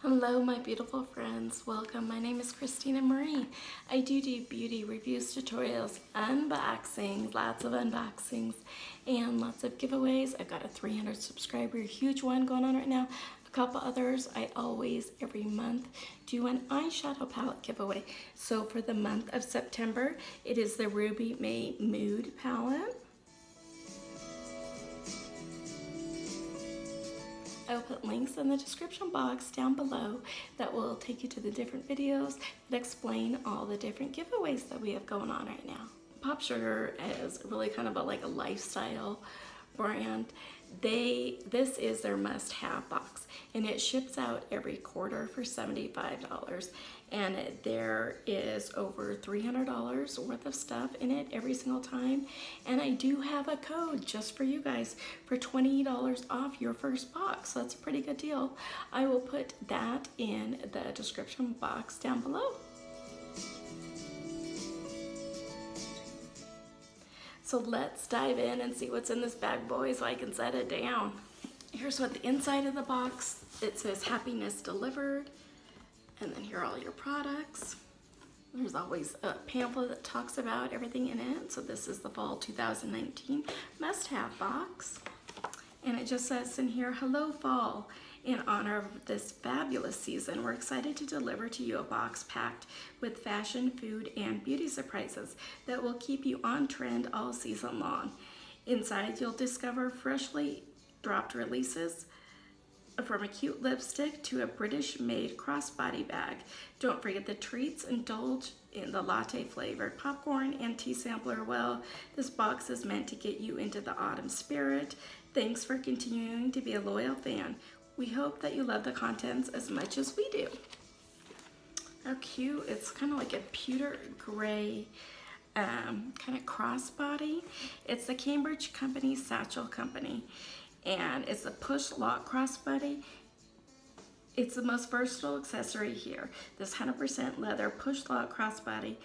Hello my beautiful friends, welcome. My name is Christina Marie. I do beauty reviews, tutorials, unboxings, lots of unboxings, and lots of giveaways. I've got a 300 subscriber huge one going on right now. A couple others. I always, every month, do an eyeshadow palette giveaway. So for the month of September, it is the Ruby May Mood palette. I will put links in the description box down below that will take you to the different videos that explain all the different giveaways that we have going on right now. POPSUGAR is really kind of a lifestyle brand. This is their must-have box, and it ships out every quarter for $75, and there is over $300 worth of stuff in it every single time. And I do have a code just for you guys for $20 off your first box, so that's a pretty good deal. I will put that in the description box down below. So let's dive in and see what's in this bag, boy, so I can set it down. Here's what the inside of the box, it says happiness delivered. And then here are all your products. There's always a pamphlet that talks about everything in it. So this is the fall 2019 must-have box. And it just says in here, hello fall. In honor of this fabulous season, we're excited to deliver to you a box packed with fashion, food, and beauty surprises that will keep you on trend all season long. Inside, you'll discover freshly dropped releases from a cute lipstick to a British-made crossbody bag. Don't forget the treats. Indulge in the latte flavored popcorn and tea sampler. Well, this box is meant to get you into the autumn spirit. Thanks for continuing to be a loyal fan. We hope that you love the contents as much as we do. How cute. It's kind of like a pewter gray kind of crossbody. It's the Cambridge company, Satchel company, and it's a push lock crossbody. It's the most versatile accessory here. This 100% leather push lock crossbody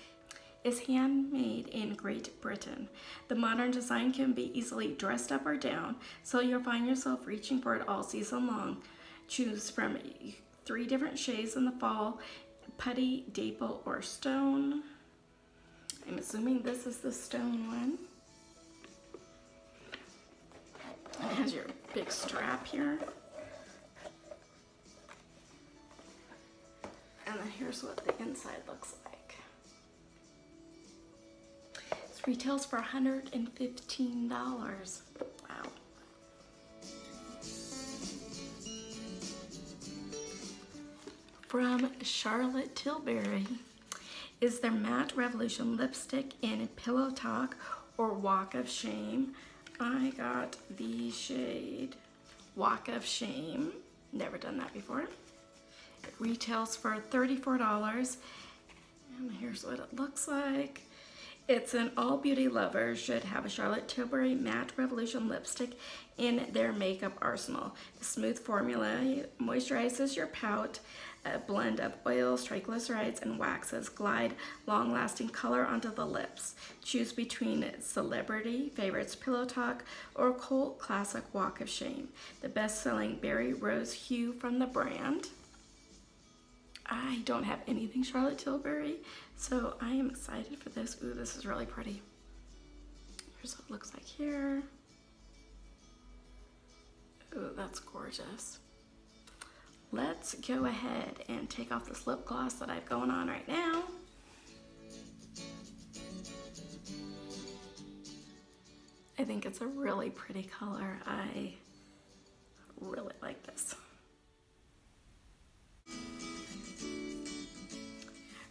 is handmade in Great Britain. The modern design can be easily dressed up or down, so you'll find yourself reaching for it all season long. Choose from 3 different shades in the fall: putty, dapple, or stone. I'm assuming this is the stone one. It has your big strap here. And then here's what the inside looks like. This retails for $115. Wow. From Charlotte Tilbury is their Matte Revolution lipstick in Pillow Talk or Walk of Shame. I got the shade Walk of Shame. Never done that before. It retails for $34. And here's what it looks like. It's an all beauty lovers should have a Charlotte Tilbury Matte Revolution lipstick in their makeup arsenal. The smooth formula moisturizes your pout. A blend of oils, triglycerides, and waxes glide long-lasting color onto the lips. Choose between celebrity favorites Pillow Talk or cult classic Walk of Shame. The best-selling berry rose hue from the brand. I don't have anything Charlotte Tilbury, so I am excited for this. Ooh, this is really pretty. Here's what it looks like here. Ooh, that's gorgeous. Let's go ahead and take off this lip gloss that I have going on right now. I think it's a really pretty color. I really like this.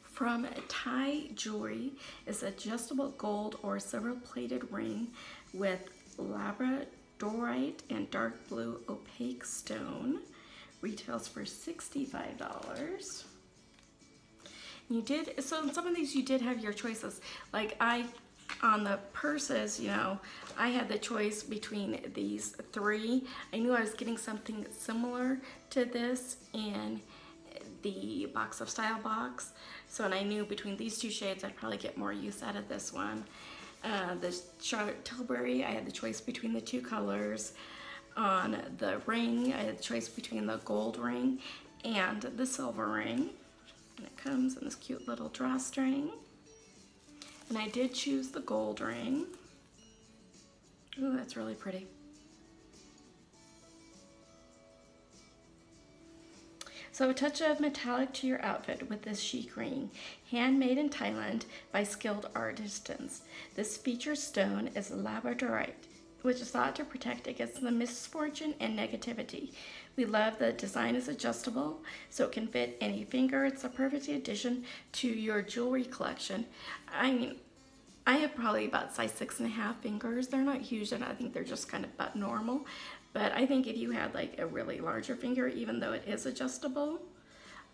From Thai Jewelry is adjustable gold or silver plated ring with labradorite and dark blue opaque stone. Retails for $65. You did, so in some of these you did have your choices. Like on the purses, you know, I had the choice between these 3. I knew I was getting something similar to this in the Box of Style box. So, and I knew between these 2 shades, I'd probably get more use out of this one. The Charlotte Tilbury, I had the choice between the 2 colors. On the ring, I had the choice between the gold ring and the silver ring. And it comes in this cute little drawstring. And I did choose the gold ring. Ooh, that's really pretty. So a touch of metallic to your outfit with this chic ring, handmade in Thailand by skilled artisans. This featured stone is labradorite, which is thought to protect against the misfortune and negativity. We love the design is adjustable, so it can fit any finger. It's a perfect addition to your jewelry collection. I mean, I have probably about size 6.5 fingers. They're not huge, and I think they're just kind of about normal. But I think if you had like a really larger finger, even though it is adjustable,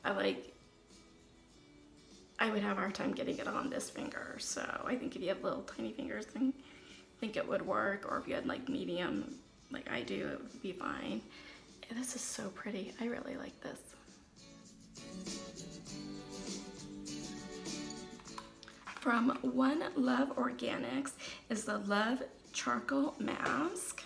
I would have a hard time getting it on this finger. So I think if you have little tiny fingers, I think it would work. Or if you had like medium, like I do, it would be fine. And this is so pretty. I really like this. From One Love Organics is the Love Charcoal Mask.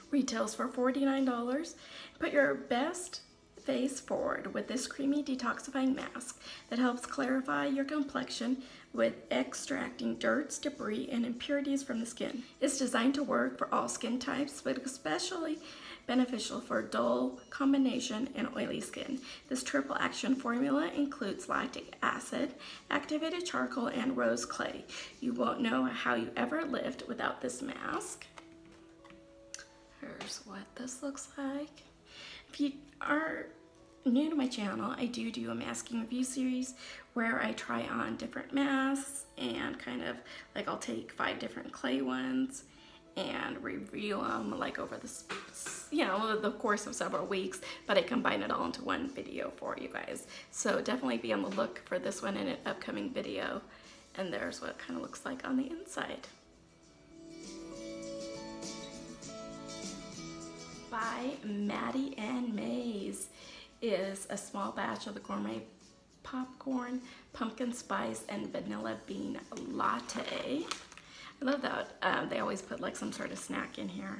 Retails for $49. Put your best face forward with this creamy detoxifying mask that helps clarify your complexion with extracting dirt, debris, and impurities from the skin. It's designed to work for all skin types, but especially beneficial for dull, combination, and oily skin. This triple action formula includes lactic acid, activated charcoal, and rose clay. You won't know how you ever lived without this mask. Here's what this looks like. If you are new to my channel, I do a masking review series where I try on different masks and kind of like I'll take 5 different clay ones and review them like over this, you know, the course of several weeks, but I combine it all into one video for you guys. So definitely be on the look for this one in an upcoming video. And there's what it kind of looks like on the inside. By Mandy and Maize is a small batch of the Gourmet popcorn, pumpkin spice, and vanilla bean latte. I love that. They always put like some sort of snack in here.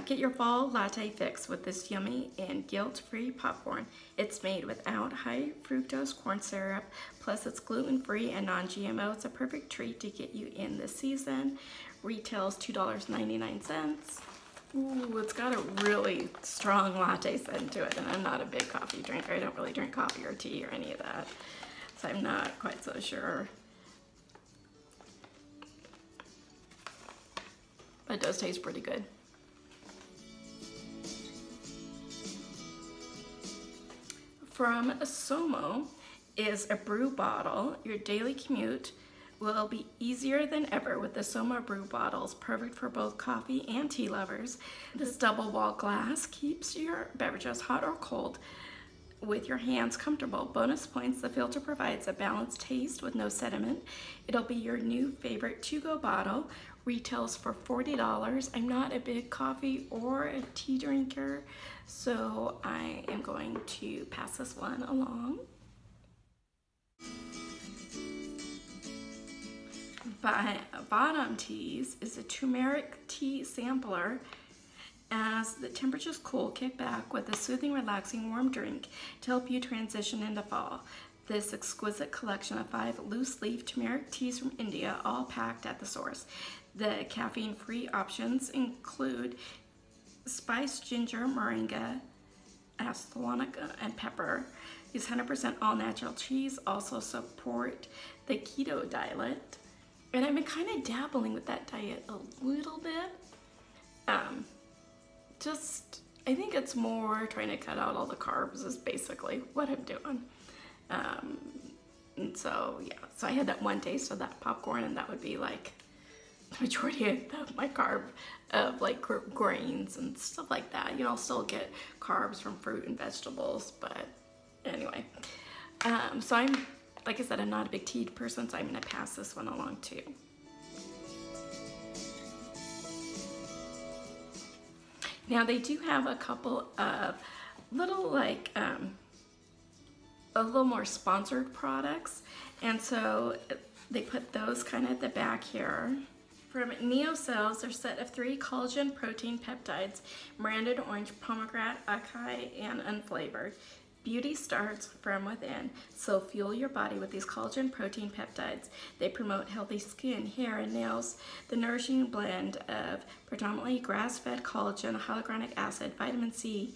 Get your fall latte fix with this yummy and guilt-free popcorn. It's made without high fructose corn syrup, plus it's gluten-free and non-GMO. It's a perfect treat to get you in this season. Retails $2.99. Ooh, it's got a really strong latte scent to it, and I'm not a big coffee drinker. I don't really drink coffee or tea or any of that, so I'm not quite so sure. But it does taste pretty good. From Soma is a brew bottle. Your daily commute will be easier than ever with the Soma brew bottles, perfect for both coffee and tea lovers. This double wall glass keeps your beverages hot or cold with your hands comfortable. Bonus points, the filter provides a balanced taste with no sediment. It'll be your new favorite to-go bottle. Retails for $40. I'm not a big coffee or a tea drinker, so I am going to pass this one along. By Vahdam Teas is a turmeric tea sampler. As the temperatures cool, kick back with a soothing, relaxing, warm drink to help you transition into fall. This exquisite collection of 5 loose-leaf turmeric teas from India, all packed at the source. The caffeine-free options include spiced ginger, moringa, asafoetida, and pepper. These 100% all-natural teas also support the keto diet. And I've been kind of dabbling with that diet a little bit. I think it's more trying to cut out all the carbs is basically what I'm doing. And so, yeah, so I had that one taste of that popcorn, and that would be like the majority of my carb of like grains and stuff like that. You know, I'll still get carbs from fruit and vegetables, but anyway. So I'm, like I said, I'm not a big tea person, so I'm gonna pass this one along too. Now they do have a couple of little like, a little more sponsored products, and so they put those kind of at the back here. From Neocells, their set of 3 collagen protein peptides, branded orange, pomegranate, acai, and unflavored. Beauty starts from within, so fuel your body with these collagen protein peptides. They promote healthy skin, hair, and nails. The nourishing blend of predominantly grass-fed collagen, hyaluronic acid, vitamin C,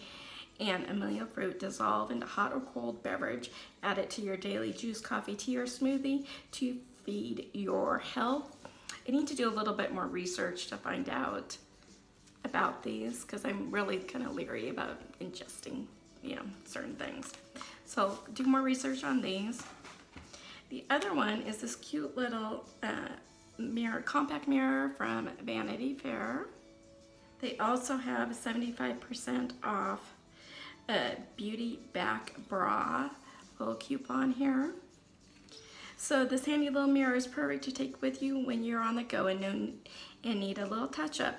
and amelia fruit dissolve into hot or cold beverage. Add it to your daily juice, coffee, tea, or smoothie to feed your health. I need to do a little bit more research to find out about these because I'm really kind of leery about ingesting, you know, certain things. So do more research on these. The other one is this cute little mirror, compact mirror from Vanity Fair. They also have a 75% off beauty back bra little coupon here. So this handy little mirror is perfect to take with you when you're on the go and need a little touch up.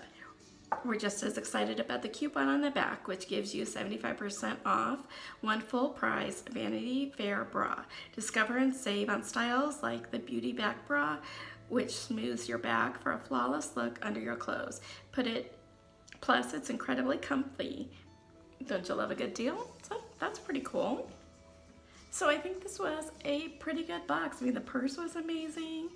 We're just as excited about the coupon on the back, which gives you 75% off one full price Vanity Fair bra. Discover and save on styles like the beauty back bra, which smooths your back for a flawless look under your clothes. Plus it's incredibly comfy. Don't you love a good deal? So that's pretty cool. So I think this was a pretty good box. I mean, the purse was amazing.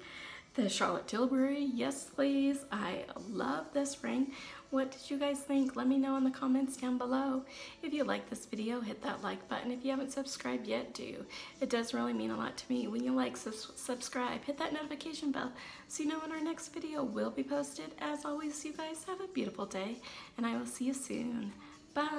The Charlotte Tilbury, yes please. I love this ring. What did you guys think? Let me know in the comments down below. If you like this video, hit that like button. If you haven't subscribed yet, do. It does really mean a lot to me when you like, subscribe. Hit that notification bell so you know when our next video will be posted. As always, you guys have a beautiful day, and I will see you soon. Bye.